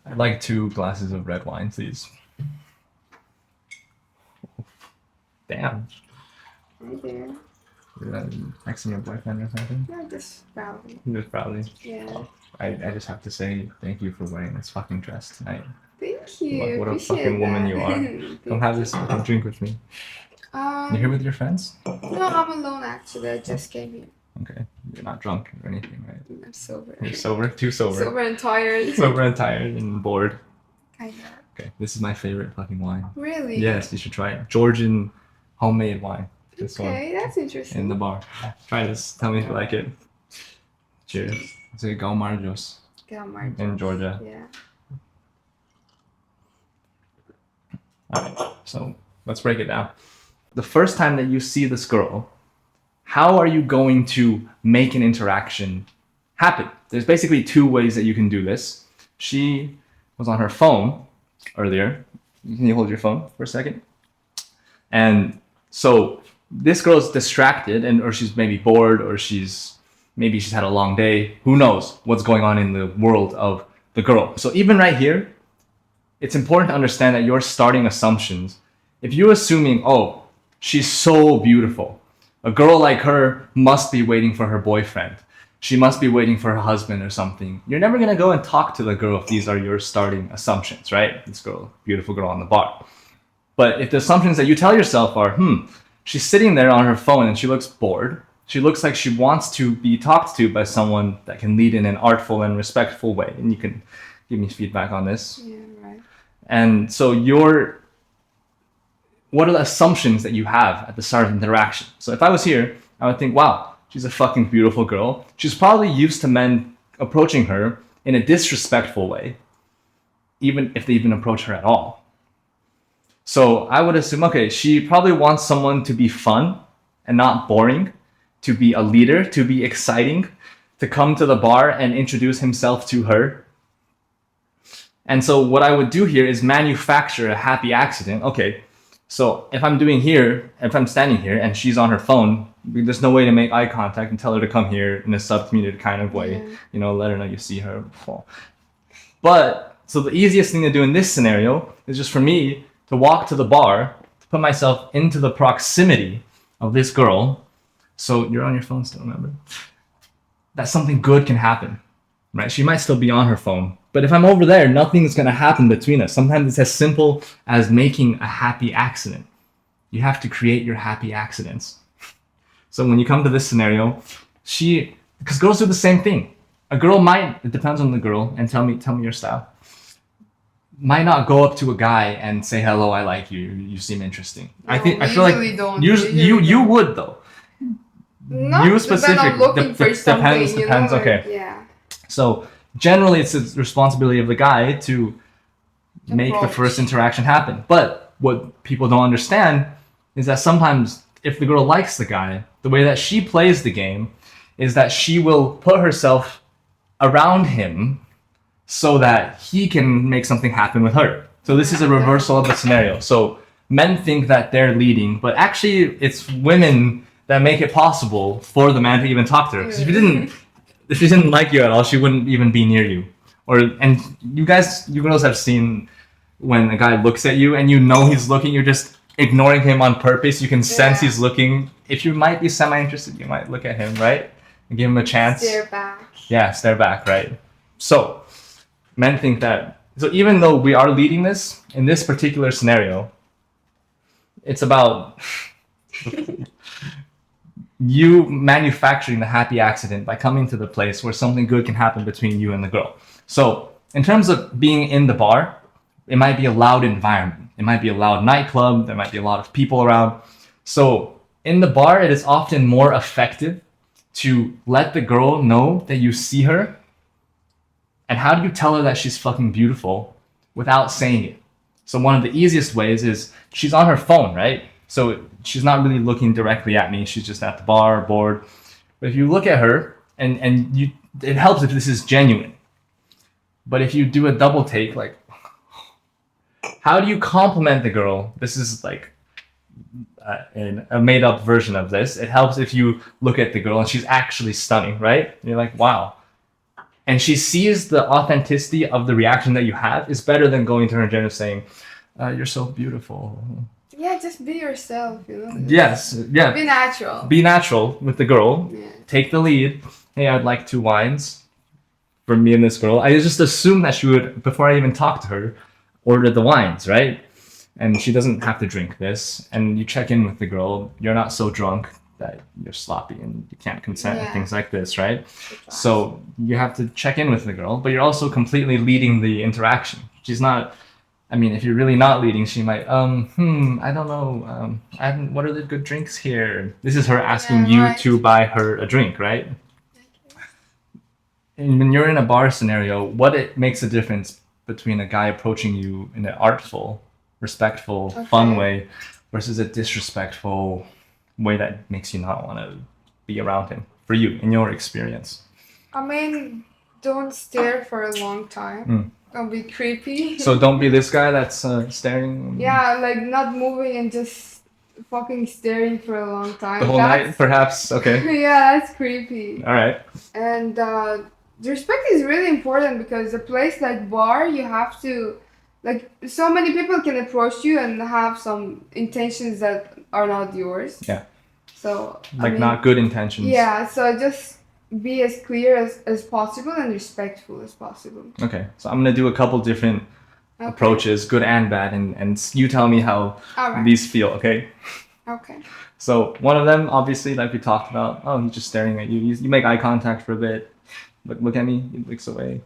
I'd like 2 glasses of red wine, please. Damn. Right there. You're texting your boyfriend or something? Yeah, just probably. Just probably. Yeah. I just have to say thank you for wearing this fucking dress tonight. Thank you. What a Appreciate fucking woman that. you are. Come have this fucking drink with me. You here with your friends? No, I'm alone actually. I just came here. Okay. You're not drunk or anything, right? I'm sober. You're sober? Too sober. Sober and tired. Sober and tired and bored. I know. Okay, this is my favorite fucking wine. Really? Yes, you should try it. Georgian homemade wine. This Okay, one. that's interesting. In the bar. Try this. Tell me if you like it. Cheers. It's a Galmarjos in Georgia. Yeah. Alright, so let's break it down. The first time that you see this girl, how are you going to make an interaction happen? There's basically 2 ways that you can do this. She was on her phone earlier. Can you hold your phone for a second? And so this girl's distracted, or she's maybe bored, or maybe she's had a long day. Who knows what's going on in the world of the girl. So even right here, it's important to understand that your starting assumptions, if you're assuming, oh, she's so beautiful, a girl like her must be waiting for her boyfriend, she must be waiting for her husband or something, you're never going to go and talk to the girl if these are your starting assumptions, right? This girl, beautiful girl on the bar. But if the assumptions that you tell yourself are, she's sitting there on her phone and she looks bored, she looks like she wants to be talked to by someone that can lead in an artful and respectful way, and you can give me feedback on this. Yeah, right. And so what are the assumptions that you have at the start of the interaction? So if I was here, I would think, wow, she's a fucking beautiful girl. She's probably used to men approaching her in a disrespectful way, even if they even approach her at all. So I would assume, okay, she probably wants someone to be fun and not boring, to be a leader, to be exciting, to come to the bar and introduce himself to her. And so what I would do here is manufacture a happy accident. Okay, so if I'm standing here and she's on her phone, there's no way to make eye contact and tell her to come here in a subcommunicated kind of way. Yeah. Let her know you see her. But, so the easiest thing to do in this scenario is just for me to walk to the bar, to put myself into the proximity of this girl. So you're on your phone still, remember? That something good can happen, right? She might still be on her phone. But if I'm over there, nothing's going to happen between us. Sometimes it's as simple as making a happy accident. You have to create your happy accidents. So when you come to this scenario, because girls do the same thing. A girl might, it depends on the girl, and tell me your style, might not go up to a guy and say, hello, I like you, you seem interesting. No, I feel like you would though. Not you specific, I'm looking for something, depends, okay. Yeah. So generally it's the responsibility of the guy to make the first interaction happen. But what people don't understand is that sometimes if the girl likes the guy, the way that she plays the game is that she will put herself around him so that he can make something happen with her. So this is a reversal of the scenario. So men think that they're leading, but actually it's women that make it possible for the man to even talk to her. Because if she didn't like you at all, she wouldn't even be near you. And you girls have seen when a guy looks at you and you know he's looking, you're just ignoring him on purpose. You can sense he's looking. If you might be semi-interested, you might look at him, right? And give him a chance. Stare back. Yeah, stare back, right? So men think that. So even though we are leading this, in this particular scenario, it's about you manufacturing the happy accident by coming to the place where something good can happen between you and the girl. So in terms of being in the bar, it might be a loud environment. It might be a loud nightclub. There might be a lot of people around. So in the bar, it is often more effective to let the girl know that you see her. And how do you tell her that she's fucking beautiful without saying it? So one of the easiest ways is she's on her phone, right? So she's not really looking directly at me. She's just at the bar, bored. But if you look at her, it helps if this is genuine. But if you do a double take, like, how do you compliment the girl? This is like a made-up version of this. It helps if you look at the girl and she's actually stunning, right? And you're like, wow, and she sees the authenticity of the reaction that you have, is better than going to her and just saying, "You're so beautiful." Yeah, just be yourself, you know. Yes, yeah. Be natural. Be natural with the girl. Yeah. Take the lead. Hey, I'd like 2 wines for me and this girl. I just assumed that she would, before I even talked to her, order the wines, right? And she doesn't have to drink this. And you check in with the girl. You're not so drunk that you're sloppy and you can't consent and Yeah. things like this, right? So you have to check in with the girl, but you're also completely leading the interaction. She's not. I mean, if you're really not leading, she might, I don't know, what are the good drinks here? This is her asking Yeah, you right. to buy her a drink, right? And when you're in a bar scenario, what it makes a difference between a guy approaching you in an artful, respectful, fun Okay. way versus a disrespectful way that makes you not want to be around him, for you, in your experience? I mean, don't stare for a long time. Mm. Don't be creepy. So don't be this guy that's staring Yeah, like not moving and just fucking staring for a long time. the whole night, perhaps. Okay. Yeah, that's creepy. All right. And the respect is really important because a place like bar, you have to, like, so many people can approach you and have some intentions that are not yours. Yeah. So Like not good intentions. Yeah, so just be as clear as possible and respectful as possible. Okay, so I'm gonna do a couple different approaches, good and bad, and you tell me how Alright. these feel, okay? Okay. So one of them, obviously, like we talked about, oh, he's just staring at you. You make eye contact for a bit. Look at me. He looks away.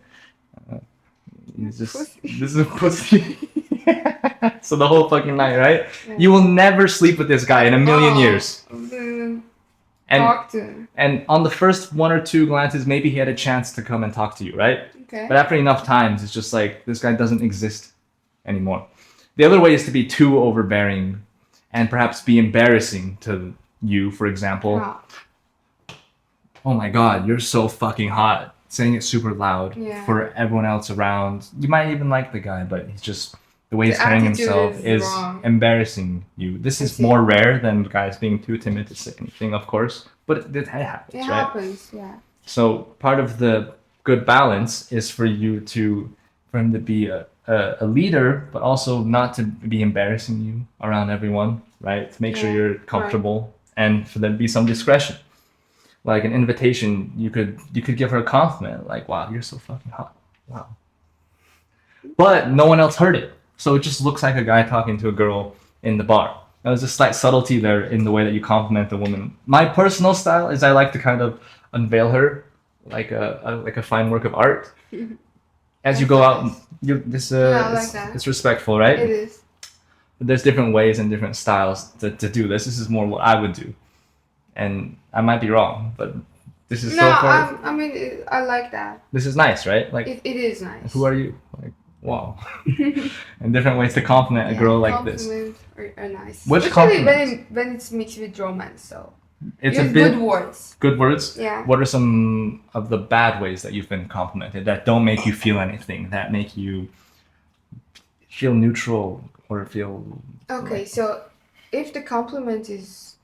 He's just, Pussy. this is a pussy. So the whole fucking night, right? Yeah. You will never sleep with this guy in a million years. And Talk to him. and on the first 1 or 2 glances, maybe he had a chance to come and talk to you, right? Okay. But after enough times, it's just like, this guy doesn't exist anymore. The other way is to be too overbearing and perhaps be embarrassing to you, for example. Wow. Oh my god, you're so fucking hot. Saying it super loud Yeah. for everyone else around. You might even like the guy, but he's just, the way he's The carrying attitude himself is is wrong. embarrassing you. This I is see. more rare than guys being too timid to say anything, of course. But it happens, It right? happens, yeah. So part of the good balance is for him to be a leader, but also not to be embarrassing you around everyone, right? To make sure Yeah, you're comfortable and for there to be some discretion. Like an invitation, you could give her a compliment, like, "Wow, you're so fucking hot." Wow. But no one else heard it, so it just looks like a guy talking to a girl in the bar. Now, there's a slight subtlety there in the way that you compliment the woman. My personal style is I like to kind of unveil her like a fine work of art. As you That's go out, nice. Yeah, I like that. it's respectful, right? It is. But there's different ways and different styles to do this. This is more what I would do, and I might be wrong, but this is No, so far. I mean, I like that. This is nice, right? Like, It is nice. who are you? Like, wow. And different ways to compliment a girl like this. Compliments are nice. Which Especially compliments? when it's mixed with romance, so. It's Use a bit good words. good words. Yeah. What are some of the bad ways that you've been complimented that don't make you feel anything, that make you feel neutral or feel Okay, so if the compliment is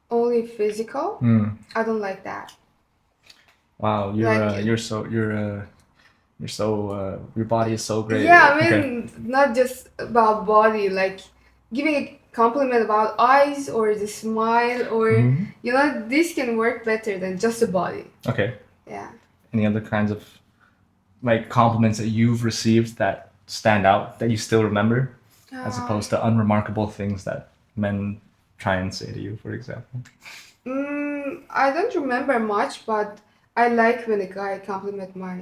only physical, I don't like that. wow, your body is so great. Yeah, I Okay. mean, not just about body, like giving a compliment about eyes or the smile or, you know, this can work better than just the body. Okay. Yeah. Any other kinds of like compliments that you've received that stand out that you still remember, as opposed to unremarkable things that men try and say to you, for example? I don't remember much, but I like when a guy compliment my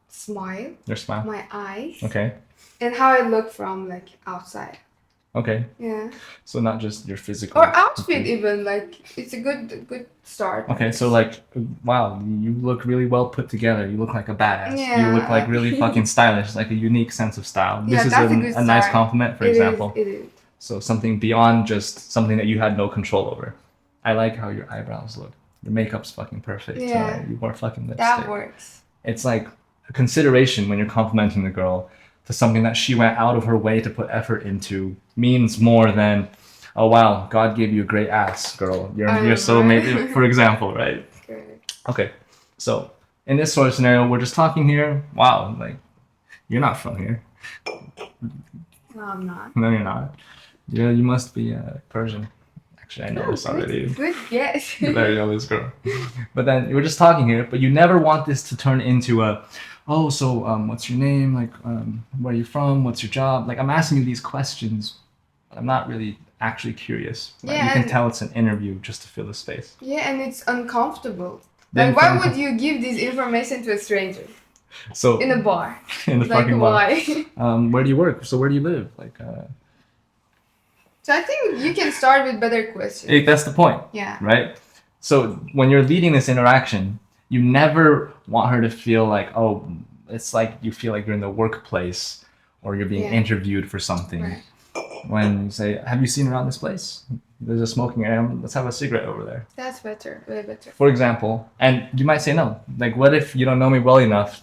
smile, Your smile. my eyes, Okay. and how I look from like outside. Okay. Yeah. So not just your physical. Or outfit even, like it's a good start. Okay, so like, wow, you look really well put together. You look like a badass. You Yeah. look like really fucking stylish, like a unique sense of style. Yeah, This is that's a good a nice start. compliment, for It is, example. it is. So something beyond just something that you had no control over. I like how your eyebrows look. Your makeup's fucking perfect. Yeah. You wore fucking lipstick. That works. It's like a consideration when you're complimenting the girl to something that she went out of her way to put effort into means more than, oh wow, God gave you a great ass, girl. You're so know. maybe, for example, right? Good. Okay, so in this sort of scenario, we're just talking here. Wow, like you're not from here. No, I'm not. No, you're not. Yeah, you must be Persian. Actually, I know this already. Good guess. There you know this girl. But then you were just talking here, but you never want this to turn into a, oh, so what's your name? Like, where are you from? What's your job? Like, I'm asking you these questions, but I'm not really actually curious. Right? Yeah, You can and- tell it's an interview just to fill the space. Yeah, and it's uncomfortable. Then Like, why from- would you give this information to a stranger So in a bar? in the Like, fucking bar. why? Where do you work? So where do you live? Like, So I think you can start with better questions. that's the point. Yeah. Right? So when you're leading this interaction, you never want her to feel like, oh, it's like you feel like you're in the workplace or you're being Yeah. interviewed for something. Right. When you say, have you seen around this place? There's a smoking area. Let's have a cigarette over there. That's better. Way better. For example, and you might say no. Like, what if you don't know me well enough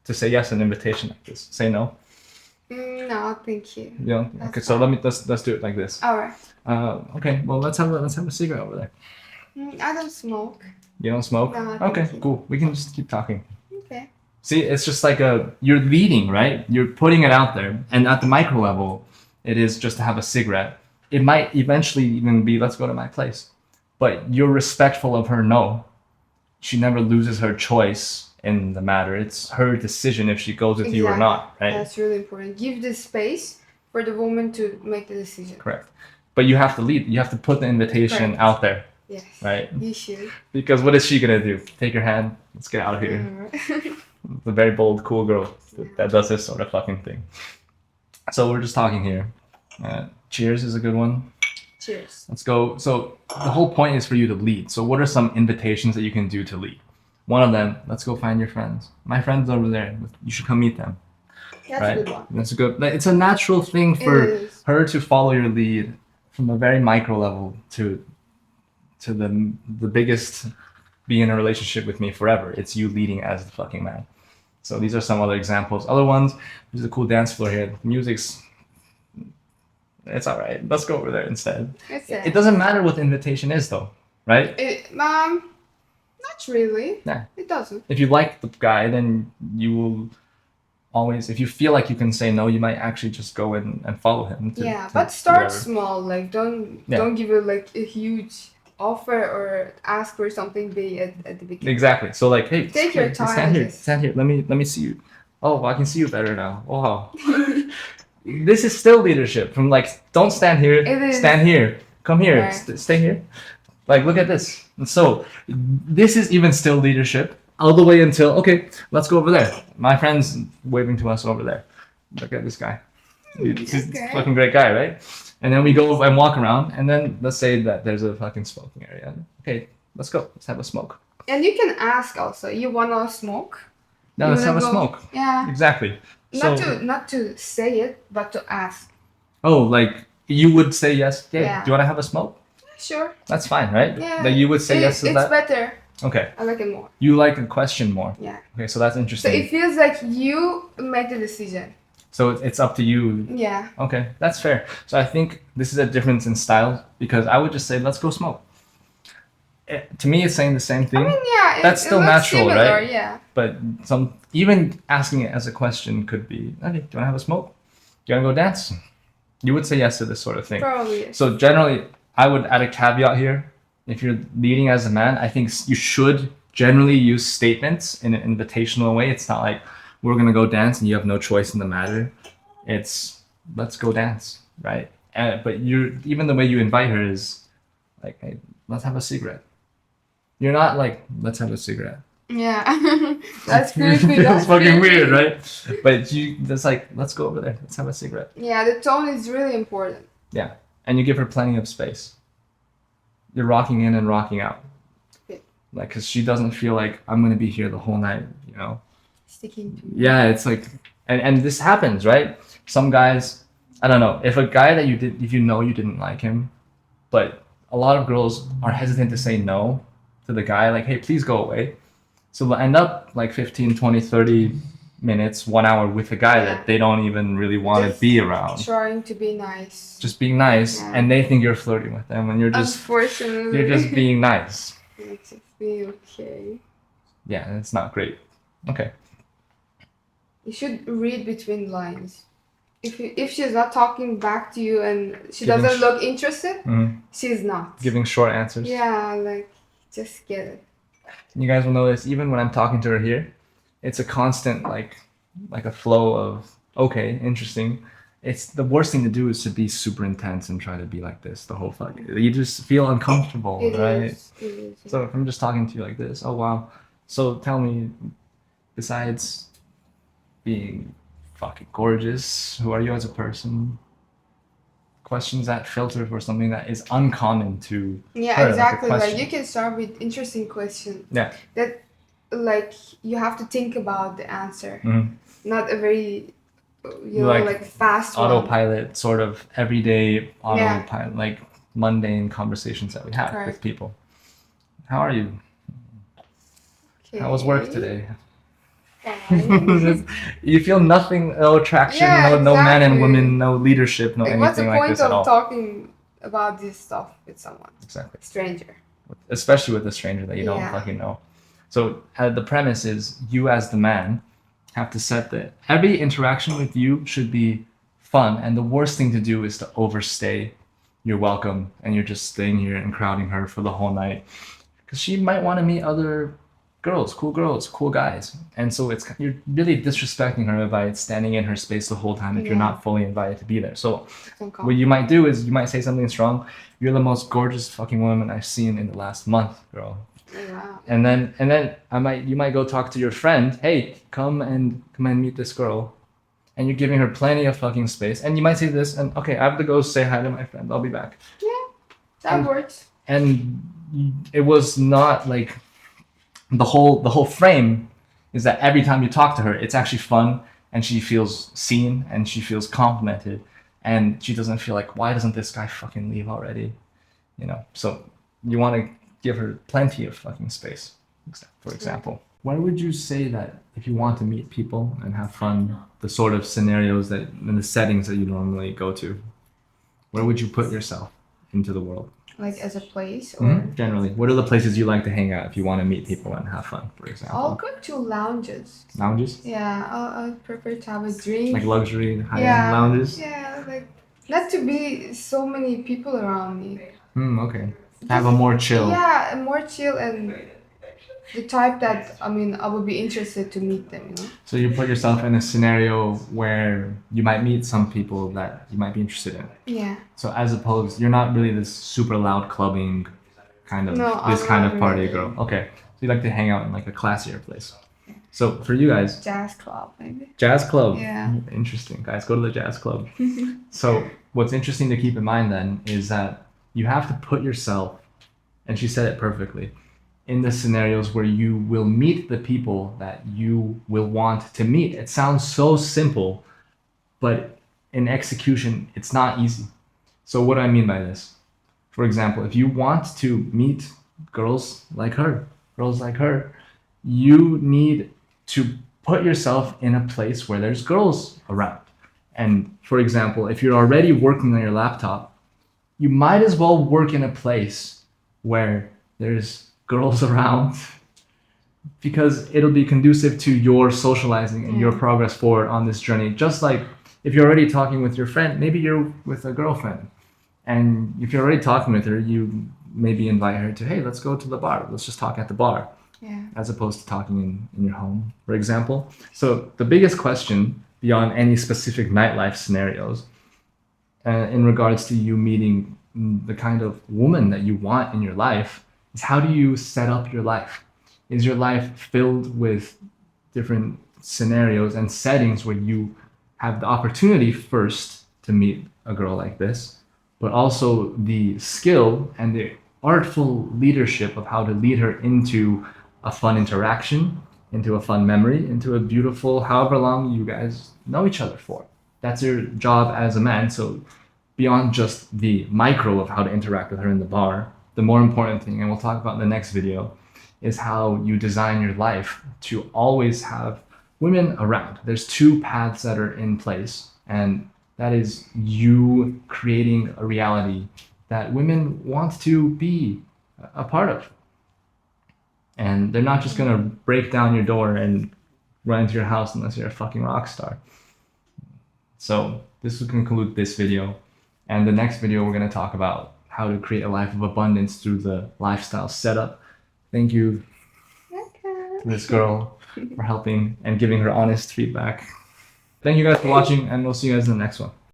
to say yes to an invitation like this? Say no. No, thank you. You know? That's Okay, so let's do it like this. All right. Okay, well let's have a cigarette over there. I don't smoke. You don't smoke? No, thank Okay, you. cool. We can just keep talking. Okay. See, it's just like you're leading, right? You're putting it out there. And at the micro level, it is just to have a cigarette. It might eventually even be, let's go to my place. But you're respectful of her no. She never loses her choice in the matter. It's her decision if she goes with you or Exactly. not, right? That's really important. Give the space for the woman to make the decision. Correct. But you have to lead. You have to put the invitation Correct. out there, Yes. right? You should. Because what is she going to do? Take your hand. Let's get out of here. The very bold, cool girl that does this sort of fucking thing. So we're just talking here. Cheers is a good one. Cheers. Let's go. So the whole point is for you to lead. So what are some invitations that you can do to lead? One of them, let's go find your friends. My friends over there. You should come meet them. That's Right? a good one. That's a good. It's a natural thing It for is. her to follow your lead from a very micro level to the biggest, be in a relationship with me forever. It's you leading as the fucking man. So these are some other examples. Other ones, there's a cool dance floor here. Music's, it's all right. Let's go over there instead. It's It doesn't matter what the invitation is though, right? Not really. Yeah. It doesn't. If you like the guy, then you will always, if you feel like you can say no, you might actually just go in and follow him. Yeah, to but start wherever. small. Like don't Yeah. don't give it like a huge offer or ask for something big at the beginning. Exactly. So like, hey, Take your time, Stand here. just- Stand here. Let me see you. Oh, I can see you better now. Wow. This is still leadership. From like, don't stand here. It is. Stand here. Come here. Right. Stay here. Like, look at this. And so, this is even still leadership all the way until, okay, let's go over there. My friend's waving to us over there. Look at this guy. He's okay. a fucking great guy, right? And then we go and walk around, and then let's say that there's a fucking smoking area. Okay, let's go. Let's have a smoke. And you can ask also. You wanna smoke? No, You let's have a wanna go- smoke. Yeah. Exactly. Not to say it, but to ask. Oh, like you would say yes. Yeah. Yeah. Do you want to have a smoke? Sure. That's fine, right? Yeah. Like you would say yes to It's that. better. Okay. I like it more. You like a question more. Yeah. Okay, so that's So interesting. it feels like you make the decision. So it's up to you. Yeah. Okay, that's fair. So I think this is a difference in style because I would just say let's go smoke. To me, it's saying the same thing. I mean, yeah. That's still looks natural, similar, right? Yeah. But some even asking it as a question could be, okay, do you want to have a smoke? Do you want to go dance? You would say yes to this sort of thing. Probably. Yes. So generally, I would add a caveat here. If you're leading as a man, I think you should generally use statements in an invitational way. It's not like we're gonna go dance and you have no choice in the matter. It's let's go dance, right? But even the way you invite her is like, hey, let's have a cigarette. You're not like let's have a cigarette. Yeah. That's creepy. That's That's fucking creepy. weird, right? But that's like let's go over there. Let's have a cigarette. Yeah, the tone is really important. Yeah, and you give her plenty of space. You're rocking in and rocking out. Yeah. Like, because she doesn't feel like I'm going to be here the whole night, you know? Sticking to. Yeah, it's like, and this happens, right? Some guys, I don't know, if a guy that if you know you didn't like him, but a lot of girls are hesitant to say no to the guy, like, hey, please go away. So they'll end up like 15, 20, 30 minutes, 1 hour with a guy Yeah. that they don't even really want to Just be around. Trying to be nice. Just being nice, Yeah. and they think you're flirting with them, and you're just Unfortunately. being nice. It's just be okay. Yeah, it's not great. Okay. You should read between lines. If she's not talking back to you and she Giving doesn't sh- look interested, Mhm. she's not. Giving short answers. Yeah, like just get it. You guys will notice even when I'm talking to her here, it's a constant like a flow of okay, interesting. It's the worst thing to do is to be super intense and try to be like this the whole fuck. You just feel uncomfortable, It right? is. It is. Yeah. So if I'm just talking to you like this, oh wow. So tell me, besides being fucking gorgeous, who are you as a person? Questions that filter for something that is uncommon to Yeah, her, exactly. like a Like question. you can start with interesting question Yeah. that, like you have to think about the answer, Mhm. not a very, you know, Like like fast one. autopilot, sort of everyday Yeah. autopilot, like mundane conversations that we have with Correct. people. How are you? Okay. How was work today? Fine. You feel nothing, no attraction, Yeah, no man and exactly. women, no leadership, no Like, what's the anything like point this at of all. talking about this stuff with someone, Exactly. stranger? Especially with a stranger that you don't Yeah. fucking know. So the premise is you as the man have to set that every interaction with you should be fun, and the worst thing to do is to overstay your welcome and you're just staying here and crowding her for the whole night because she might want to meet other girls, cool guys, and so it's you're really disrespecting her by standing in her space the whole time if you're Yeah. not fully invited to be there. So It's what uncomfortable. you might do is you might say something strong. You're the most gorgeous fucking woman I've seen in the last month, girl. Wow. And then you might go talk to your friend. Hey, come and meet this girl, and you're giving her plenty of fucking space. And you might say this, and okay, I have to go say hi to my friend. I'll be back. Yeah, that works. And it was not like the whole frame is that every time you talk to her, it's actually fun, and she feels seen, and she feels complimented, and she doesn't feel like why doesn't this guy fucking leave already, you know? So you want to give her plenty of fucking space, for example. Where would you say that if you want to meet people and have fun, the sort of scenarios that and the settings that you normally go to, where would you put yourself into the world? Like as a place, or Generally, what are the places you like to hang out if you want to meet people and have fun, for example? I'll go to lounges. Lounges? Yeah, I'll prefer to have a drink. Like luxury, high-end Yeah, lounges? yeah, like not to be so many people around me. Okay. Have a more chill. Yeah, more chill and the type that I mean I would be interested to meet them. You know. So you put yourself in a scenario where you might meet some people that you might be interested in. Yeah. So as opposed, you're not really this super loud clubbing kind of No, this I'm kind not of party really. girl. Okay. So you like to hang out in like a classier place. So for you guys, Jazz club, maybe. jazz club. Yeah. Interesting. Guys, go to the jazz club. So what's interesting to keep in mind then is that you have to put yourself, and she said it perfectly, in the scenarios where you will meet the people that you will want to meet. It sounds so simple, but in execution, it's not easy. So what do I mean by this? For example, if you want to meet girls like her, you need to put yourself in a place where there's girls around. And for example, if you're already working on your laptop, you might as well work in a place where there's girls around because it'll be conducive to your socializing and your progress forward on this journey. Just like if you're already talking with your friend, maybe you're with a girlfriend. And if you're already talking with her, you maybe invite her to, hey, let's go to the bar. Let's just talk at the bar. Yeah. As opposed to talking in your home, for example. So the biggest question beyond any specific nightlife scenarios in regards to you meeting the kind of woman that you want in your life is how do you set up your life? Is your life filled with different scenarios and settings where you have the opportunity first to meet a girl like this, but also the skill and the artful leadership of how to lead her into a fun interaction, into a fun memory, into a beautiful, however long you guys know each other for. That's your job as a man. So beyond just the micro of how to interact with her in the bar, the more important thing, and we'll talk about in the next video, is how you design your life to always have women around. There's two paths that are in place, and that is you creating a reality that women want to be a part of. And they're not just gonna break down your door and run into your house unless you're a fucking rock star. So this will conclude this video. And the next video, we're gonna talk about how to create a life of abundance through the lifestyle setup. Thank you to this girl for helping and giving her honest feedback. Thank you guys for watching, and we'll see you guys in the next one.